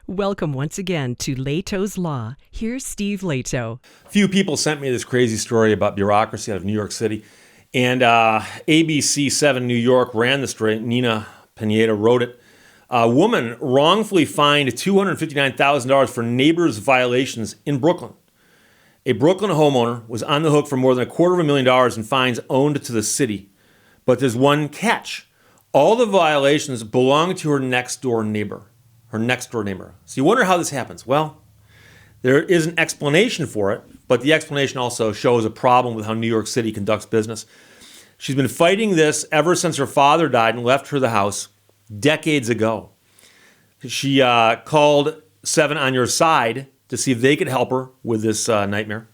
Welcome once again to Lehto's Law. Here's Steve Lehto. Few people sent me this crazy story about bureaucracy out of New York City. And ABC 7 New York ran the story. Nina Pineda wrote it. A woman wrongfully fined $259,000 for neighbors' violations in Brooklyn. A Brooklyn homeowner was on the hook for more than $250,000 in fines owed to the city. But there's one catch. All the violations belong to her next door neighbor. So you wonder how this happens. Well, there is an explanation for it, but the explanation also shows a problem with how New York City conducts business. She's been fighting this ever since her father died and left her the house decades ago. She called 7 on Your Side to see if they could help her with this nightmare.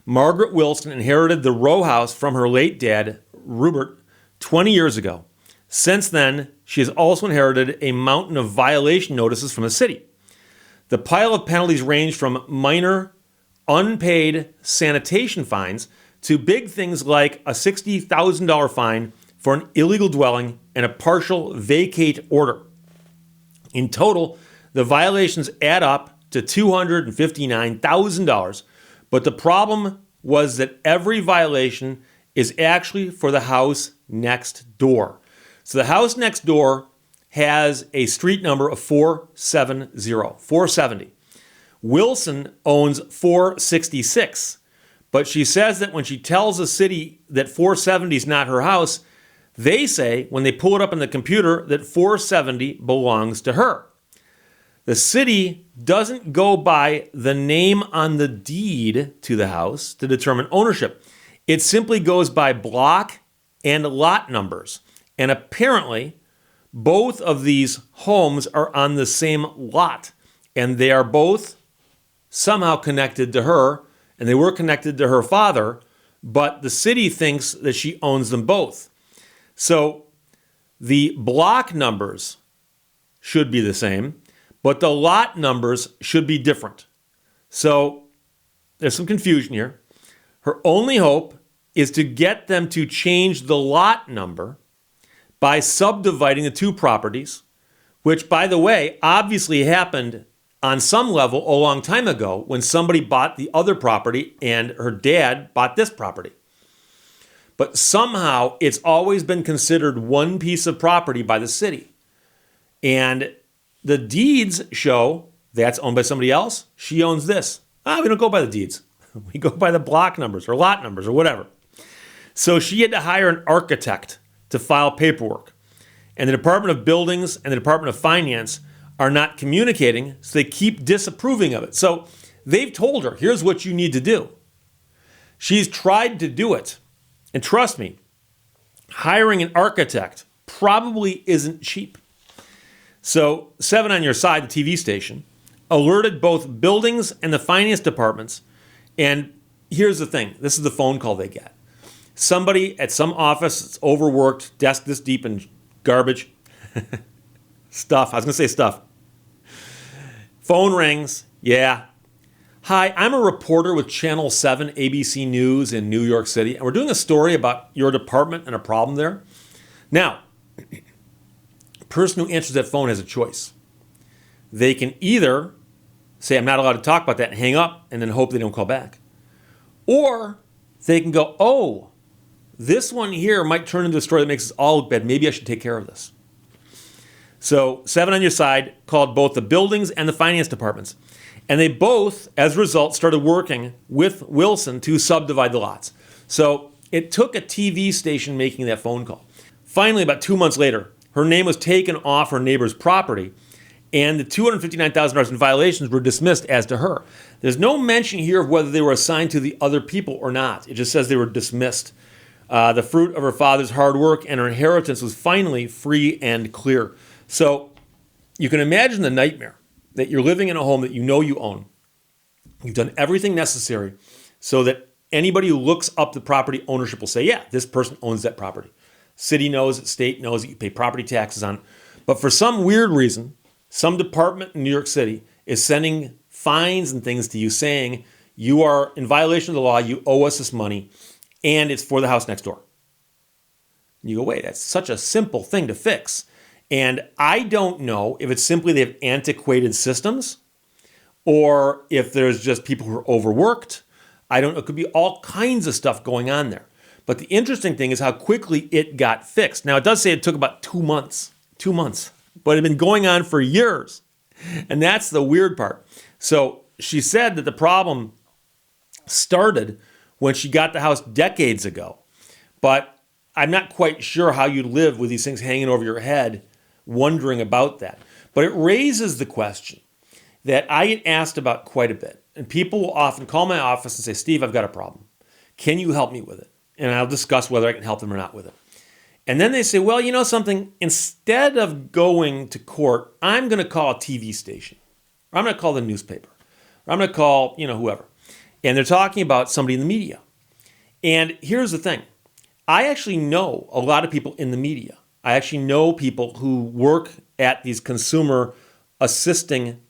Margaret Wilson inherited the row house from her late dad, Rupert, 20 years ago. Since then, she has also inherited a mountain of violation notices from the city. The pile of penalties range from minor, unpaid sanitation fines to big things like a $60,000 fine for an illegal dwelling and a partial vacate order. In total, the violations add up to $259,000, but the problem was that every violation is actually for the house next door. So the house next door has a street number of 470. Wilson owns 466, but she says that when she tells the city that 470 is not her house, they say, when they pull it up on the computer, that 470 belongs to her. The city doesn't go by the name on the deed to the house to determine ownership. It simply goes by block and lot numbers. And apparently, both of these homes are on the same lot, and they are both somehow connected to her, and they were connected to her father, but the city thinks that she owns them both. So the block numbers should be the same, but the lot numbers should be different. So there's some confusion here. Her only hope is to get them to change the lot number by subdividing the two properties, which, by the way, obviously happened on some level a long time ago when somebody bought the other property and her dad bought this property. But somehow it's always been considered one piece of property by the city. And the deeds show that's owned by somebody else. She owns this. We don't go by the deeds. We go by the block numbers or lot numbers or whatever. So she had to hire an architect to file paperwork. And the Department of Buildings and the Department of Finance are not communicating, so they keep disapproving of it. So they've told her, here's what you need to do. She's tried to do it. And trust me, hiring an architect probably isn't cheap. So 7 on Your Side, the TV station, alerted both buildings and the finance departments. And here's the thing. This is the phone call they get. Somebody at some office that's overworked, desk this deep in garbage. Stuff. I was going to say stuff. Phone rings. Yeah. Hi, I'm a reporter with Channel 7 ABC News in New York City, and we're doing a story about your department and a problem there. Now, the person who answers that phone has a choice. They can either say, I'm not allowed to talk about that, and hang up, and then hope they don't call back. Or they can go, oh, this one here might turn into a story that makes us all look bad. Maybe I should take care of this. So 7 on Your Side called both the buildings and the finance departments. And they both, as a result, started working with Wilson to subdivide the lots. So it took a TV station making that phone call. Finally, about 2 months later, her name was taken off her neighbor's property, and the $259,000 in violations were dismissed as to her. There's no mention here of whether they were assigned to the other people or not. It just says they were dismissed. The fruit of her father's hard work and her inheritance was finally free and clear. So you can imagine the nightmare that you're living in a home that you know you own. You've done everything necessary so that anybody who looks up the property ownership will say, yeah, this person owns that property. City knows, state knows that you pay property taxes on. But for some weird reason, some department in New York City is sending fines and things to you saying you are in violation of the law, you owe us this money, and it's for the house next door. And you go, wait, that's such a simple thing to fix. And I don't know if it's simply they have antiquated systems or if there's just people who are overworked. I don't know. It could be all kinds of stuff going on there. But the interesting thing is how quickly it got fixed. Now, it does say it took about 2 months, but it had been going on for years. And that's the weird part. So she said that the problem started when she got the house decades ago. But I'm not quite sure how you live with these things hanging over your head, wondering about that. But it raises the question that I get asked about quite a bit. And people will often call my office and say, Steve, I've got a problem. Can you help me with it? And I'll discuss whether I can help them or not with it. And then they say, well, you know something? Instead of going to court, I'm going to call a TV station. Or I'm going to call the newspaper. Or I'm going to call, whoever. And they're talking about somebody in the media. And here's the thing. I actually know a lot of people in the media. I actually know people who work at these consumer assisting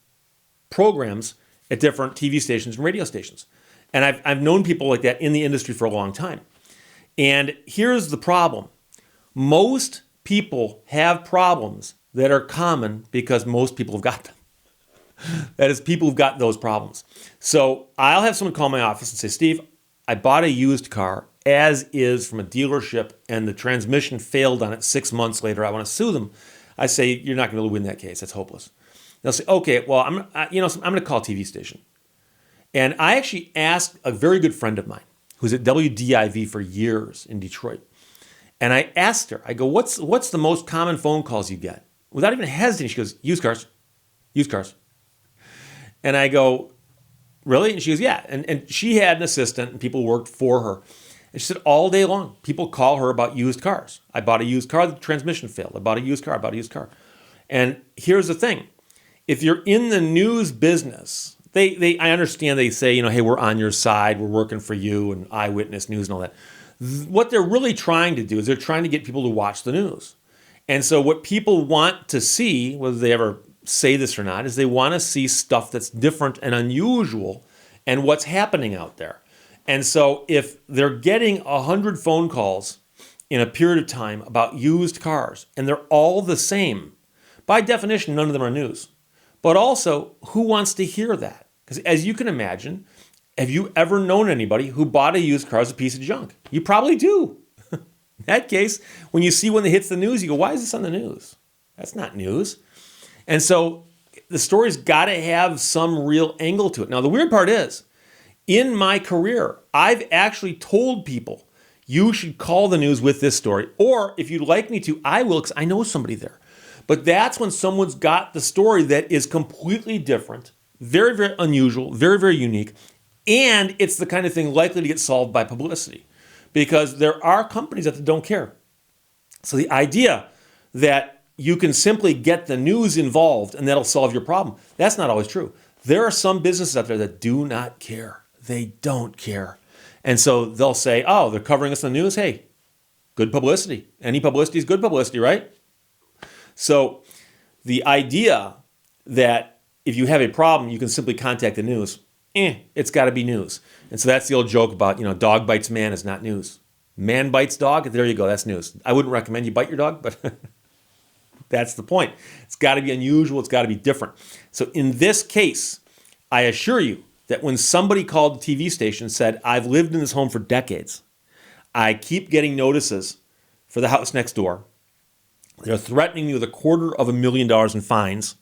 programs at different TV stations and radio stations. And I've known people like that in the industry for a long time. And here's the problem. Most people have problems that are common because most people have got them. That is, people who've got those problems. So I'll have someone call my office and say, Steve, I bought a used car as is from a dealership and the transmission failed on it 6 months later. I want to sue them. I say, you're not going to be able to win that case. That's hopeless. They'll say, okay, well, I'm going to call a TV station. And I actually asked a very good friend of mine who's at WDIV for years in Detroit. And I asked her, I go, what's the most common phone calls you get? Without even hesitating, she goes, used cars. And I go, really? And she goes, yeah. And she had an assistant and people worked for her. And she said, all day long, people call her about used cars. I bought a used car, the transmission failed. I bought a used car. And here's the thing. If you're in the news business, I understand they say, hey, we're on your side, we're working for you, and eyewitness news and all that. What they're really trying to do is they're trying to get people to watch the news. And so what people want to see, whether they ever say this or not, is they want to see stuff that's different and unusual and what's happening out there. And so if they're getting 100 phone calls in a period of time about used cars, and they're all the same, by definition, none of them are news. But also, who wants to hear that? Because as you can imagine, have you ever known anybody who bought a used car as a piece of junk? You probably do. In that case, when you see when it hits the news, you go, why is this on the news? That's not news. And so the story's got to have some real angle to it. Now, the weird part is, in my career, I've actually told people, you should call the news with this story. Or if you'd like me to, I will, because I know somebody there. But that's when someone's got the story that is completely different, very, very unusual, very, very unique. And it's the kind of thing likely to get solved by publicity. Because there are companies that don't care. So the idea that you can simply get the news involved and that'll solve your problem, that's not always true. There are some businesses out there that do not care. They don't care. And so they'll say, oh, they're covering us in the news. Hey, good publicity. Any publicity is good publicity, right? So the idea that if you have a problem, you can simply contact the news, it's got to be news. And so that's the old joke about, dog bites man is not news. Man bites dog, there you go, that's news. I wouldn't recommend you bite your dog, but that's the point. It's got to be unusual, it's got to be different. So in this case, I assure you that when somebody called the TV station and said, I've lived in this home for decades, I keep getting notices for the house next door, they're threatening me with $250,000 in fines,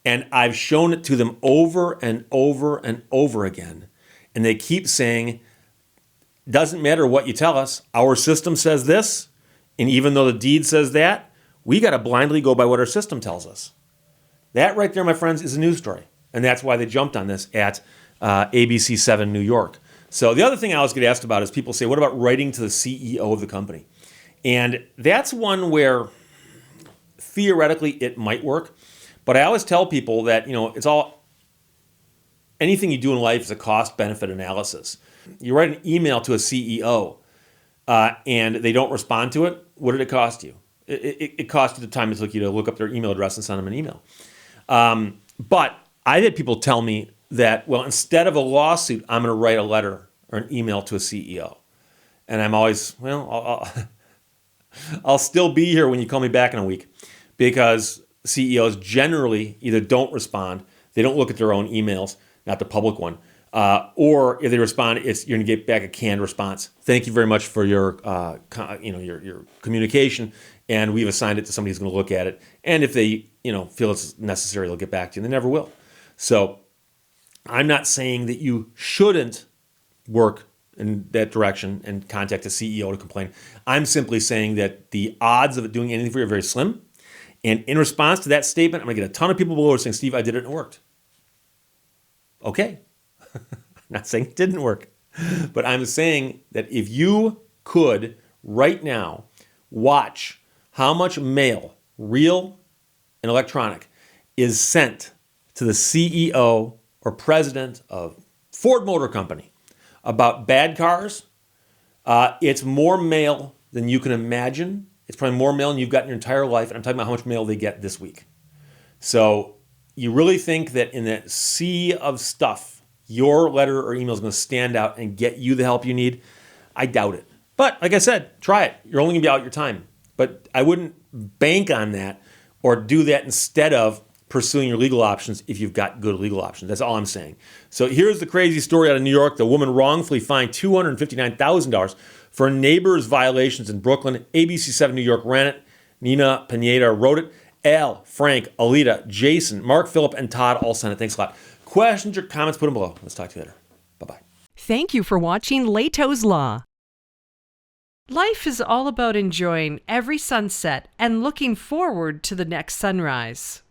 and I've shown it to them over and over and over again, and they keep saying, doesn't matter what you tell us, our system says this, and even though the deed says that, we got to blindly go by what our system tells us. That right there, my friends, is a news story. And that's why they jumped on this at ABC 7 New York. So the other thing I always get asked about is people say, what about writing to the CEO of the company? And that's one where theoretically it might work. But I always tell people that, it's all, anything you do in life is a cost-benefit analysis. You write an email to a CEO and they don't respond to it, what did it cost you? It cost you the time it took you to look up their email address and send them an email. But I've had people tell me that, well, instead of a lawsuit, I'm going to write a letter or an email to a CEO. And I'm always, I'll still be here when you call me back in a week. because CEOs generally either don't respond, they don't look at their own emails, not the public one, or if they respond, you're going to get back a canned response. Thank you very much for your your communication, and we've assigned it to somebody who's going to look at it. And if they feel it's necessary, they'll get back to you. And they never will. So I'm not saying that you shouldn't work in that direction and contact a CEO to complain. I'm simply saying that the odds of it doing anything for you are very slim. And in response to that statement, I'm going to get a ton of people below saying, Steve, I did it and it worked. Okay. Not saying it didn't work. But I'm saying that if you could right now watch how much mail, real and electronic, is sent to the CEO or president of Ford Motor Company about bad cars, it's more mail than you can imagine. It's probably more mail than you've got in your entire life. And I'm talking about how much mail they get this week. So you really think that in that sea of stuff, your letter or email is going to stand out and get you the help you need? I doubt it. But like I said, try it. You're only going to be out your time. But I wouldn't bank on that or do that instead of pursuing your legal options if you've got good legal options. That's all I'm saying. So here's the crazy story out of New York. The woman wrongfully fined $259,000 for neighbors' violations in Brooklyn. ABC7 New York ran it. Nina Pineda wrote it. Al, Frank, Alita, Jason, Mark, Phillip, and Todd all sent it. Thanks a lot. Questions or comments, put them below. Let's talk to you later. Bye-bye. Thank you for watching Lehto's Law. Life is all about enjoying every sunset and looking forward to the next sunrise.